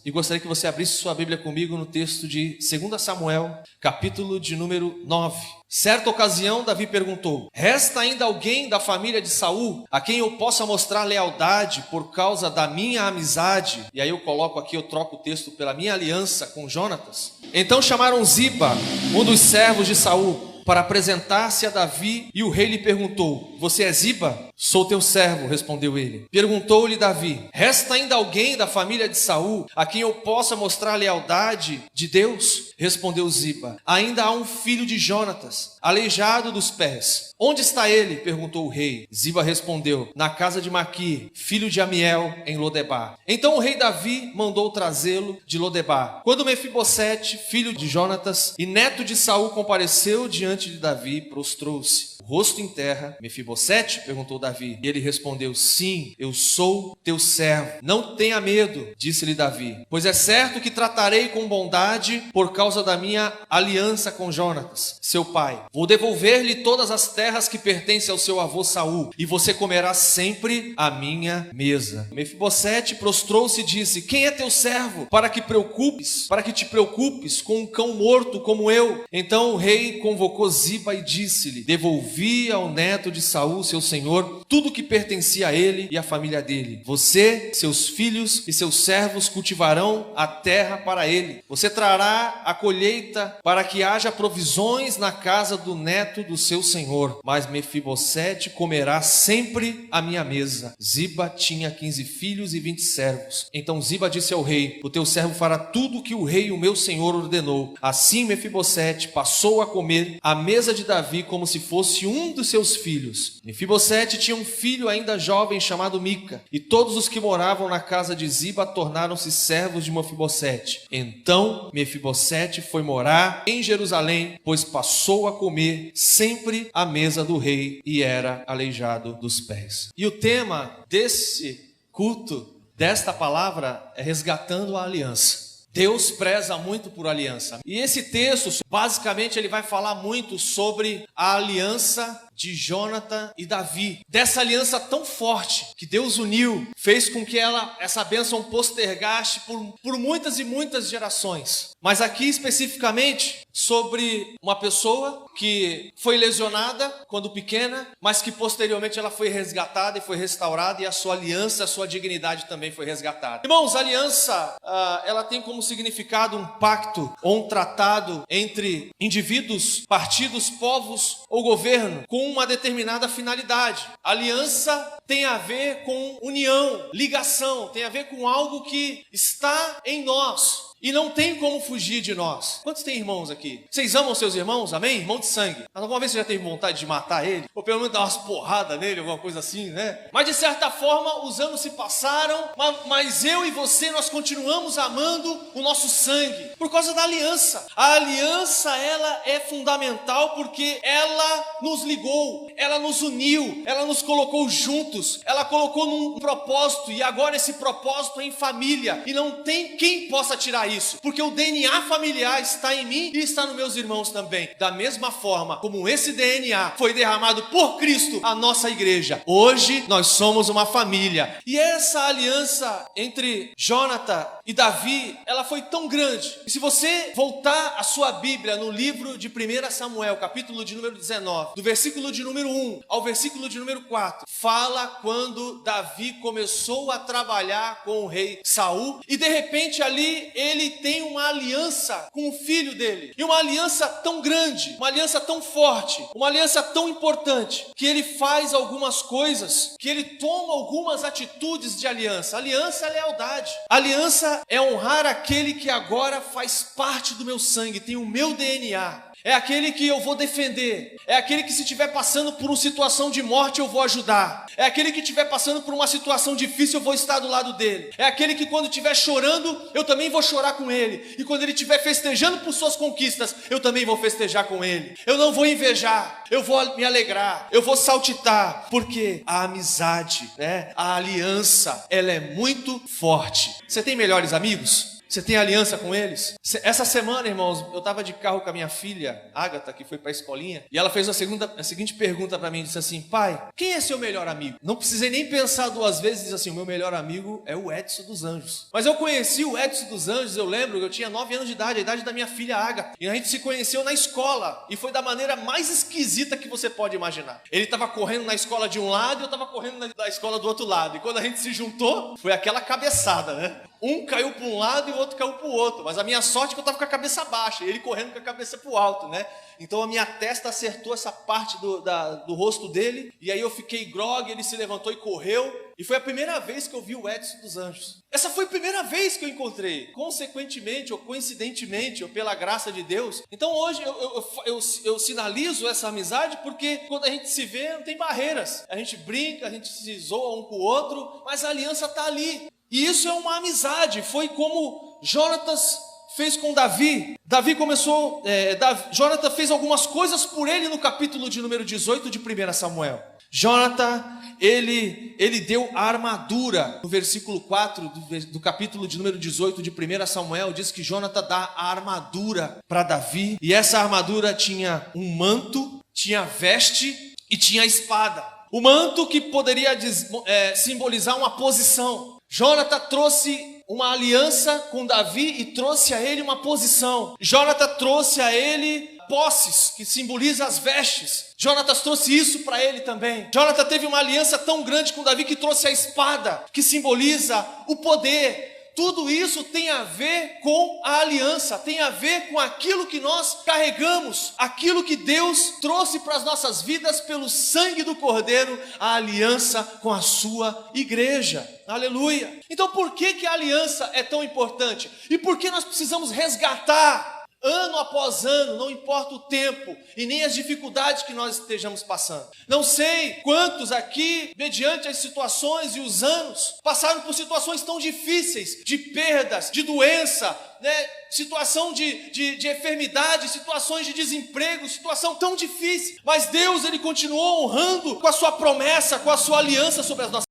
e gostaria que você abrisse sua Bíblia comigo no texto de 2 Samuel, capítulo de número 9. Certa ocasião, Davi perguntou: resta ainda alguém da família de Saul a quem eu possa mostrar lealdade por causa da minha amizade? E aí eu troco o texto pela minha aliança com Jonatas. Então chamaram Ziba, um dos servos de Saul, para apresentar-se a Davi, e o rei lhe perguntou: você é Ziba? Sou teu servo, respondeu ele. Perguntou-lhe Davi: resta ainda alguém da família de Saul a quem eu possa mostrar a lealdade de Deus? Respondeu Ziba: ainda há um filho de Jonatas, aleijado dos pés. Onde está ele? Perguntou o rei. Ziba respondeu: na casa de Maquir, filho de Amiel, em Lodebar. Então o rei Davi mandou trazê-lo de Lodebar. Quando Mefibosete, filho de Jonatas e neto de Saul, compareceu diante de Davi, prostrou-se, rosto em terra. Mefibosete? Perguntou Davi. E ele respondeu: sim, eu sou teu servo. Não tenha medo, disse-lhe Davi, pois é certo que tratarei com bondade por causa da minha aliança com Jonatas, seu pai. Vou devolver-lhe todas as terras que pertencem ao seu avô Saul, e você comerá sempre à minha mesa. Mefibosete prostrou-se e disse: quem é teu servo para que te preocupes com um cão morto como eu? Então o rei convocou Ziba e disse-lhe: devolvi ao neto de Saul, seu senhor, tudo que pertencia a ele e à família dele. Você, seus filhos e seus servos cultivarão a terra para ele. Você trará a colheita para que haja provisões na casa do neto do seu senhor. Mas Mefibosete comerá sempre à minha mesa. Ziba tinha 15 filhos e 20 servos. Então Ziba disse ao rei: o teu servo fará tudo o que o rei, o meu senhor, ordenou. Assim Mefibosete passou a comer à mesa de Davi como se fosse um dos seus filhos. Mefibosete tinha um filho ainda jovem chamado Mica, e todos os que moravam na casa de Ziba tornaram-se servos de Mefibosete. Então Mefibosete foi morar em Jerusalém, pois passou a comer sempre à mesa do rei e era aleijado dos pés. E o tema desse culto, desta palavra, é resgatando a aliança. Deus preza muito por aliança. E esse texto, basicamente, ele vai falar muito sobre a aliança de Jonathan e Davi. Dessa aliança tão forte que Deus uniu, fez com que essa bênção postergasse por muitas e muitas gerações. Mas aqui especificamente sobre uma pessoa que foi lesionada quando pequena, mas que posteriormente ela foi resgatada e foi restaurada, e a sua aliança, a sua dignidade também foi resgatada. Irmãos, a aliança, ela tem como significado um pacto ou um tratado entre indivíduos, partidos, povos ou governo com uma determinada finalidade. Aliança tem a ver com união, ligação, tem a ver com algo que está em nós e não tem como fugir de nós. Quantos tem irmãos aqui? Vocês amam seus irmãos? Amém? Irmão de sangue. Mas alguma vez você já teve vontade de matar ele? Ou pelo menos dar umas porradas nele, alguma coisa assim, né? Mas de certa forma os anos se passaram, mas eu e você, nós continuamos amando o nosso sangue por causa da aliança. A aliança, ela é fundamental porque ela nos ligou, ela nos uniu, ela nos colocou juntos, ela colocou num propósito, e agora esse propósito é em família, e não tem quem possa tirar isso, porque o DNA familiar está em mim e está nos meus irmãos também. Da mesma forma como esse DNA foi derramado por Cristo, a nossa igreja, hoje nós somos uma família. E essa aliança entre Jonathan e Davi, ela foi tão grande. E se você voltar a sua Bíblia no livro de 1 Samuel, capítulo de número 19, do versículo de número 1 ao versículo de número 4, fala quando Davi começou a trabalhar com o rei Saul, e de repente ali ele tem uma aliança com o filho dele, e uma aliança tão grande, uma aliança tão forte, uma aliança tão importante, que ele faz algumas coisas, que ele toma algumas atitudes de aliança. Aliança é lealdade, aliança é honrar aquele que agora faz parte do meu sangue, tem o meu DNA. É aquele que eu vou defender, é aquele que se estiver passando por uma situação de morte eu vou ajudar, é aquele que estiver passando por uma situação difícil eu vou estar do lado dele, é aquele que quando estiver chorando eu também vou chorar com ele, e quando ele estiver festejando por suas conquistas eu também vou festejar com ele. Eu não vou invejar, eu vou me alegrar, eu vou saltitar, porque a amizade, a aliança, ela é muito forte. Você tem melhores amigos? Você tem aliança com eles? Essa semana, irmãos, eu estava de carro com a minha filha, Ágata, que foi para a escolinha, e ela fez a seguinte pergunta para mim, disse assim: pai, quem é seu melhor amigo? Não precisei nem pensar duas vezes, disse assim: o meu melhor amigo é o Edson dos Anjos. Mas eu conheci o Edson dos Anjos, eu lembro que eu tinha 9 anos de idade, a idade da minha filha Ágata, e a gente se conheceu na escola, e foi da maneira mais esquisita que você pode imaginar. Ele estava correndo na escola de um lado e eu estava correndo na escola do outro lado, e quando a gente se juntou, foi aquela cabeçada, né? Um caiu para um lado e o outro caiu para o outro. Mas a minha sorte é que eu estava com a cabeça baixa, e ele correndo com a cabeça para o alto, né? Então a minha testa acertou essa parte do rosto dele, e aí eu fiquei grogue, ele se levantou e correu. E foi a primeira vez que eu vi o Edson dos Anjos. Essa foi a primeira vez que eu encontrei. Consequentemente, ou coincidentemente, ou pela graça de Deus. Então hoje eu sinalizo essa amizade, porque quando a gente se vê, não tem barreiras. A gente brinca, a gente se zoa um com o outro, mas a aliança está ali. E isso é uma amizade. Foi como Jonatas fez com Davi. Jonatas fez algumas coisas por ele no capítulo de número 18 de 1 Samuel. Jonatas, ele deu a armadura. No versículo 4 do capítulo de número 18 de 1 Samuel, diz que Jonatas dá a armadura para Davi. E essa armadura tinha um manto, tinha veste e tinha espada. O manto que poderia simbolizar uma posição. Jonatas trouxe uma aliança com Davi e trouxe a ele uma posição. Jonatas trouxe a ele posses, que simboliza as vestes. Jonatas trouxe isso para ele também. Jonatas teve uma aliança tão grande com Davi que trouxe a espada, que simboliza o poder. Tudo isso tem a ver com a aliança, tem a ver com aquilo que nós carregamos, aquilo que Deus trouxe para as nossas vidas pelo sangue do Cordeiro, a aliança com a sua igreja. Aleluia! Então por que a aliança é tão importante? E por que nós precisamos resgatar? Ano após ano, não importa o tempo e nem as dificuldades que nós estejamos passando. Não sei quantos aqui, mediante as situações e os anos, passaram por situações tão difíceis, de perdas, de doença, né? Situação de enfermidade, situações de desemprego, situação tão difícil. Mas Deus, Ele continuou honrando com a sua promessa, com a sua aliança sobre as nossas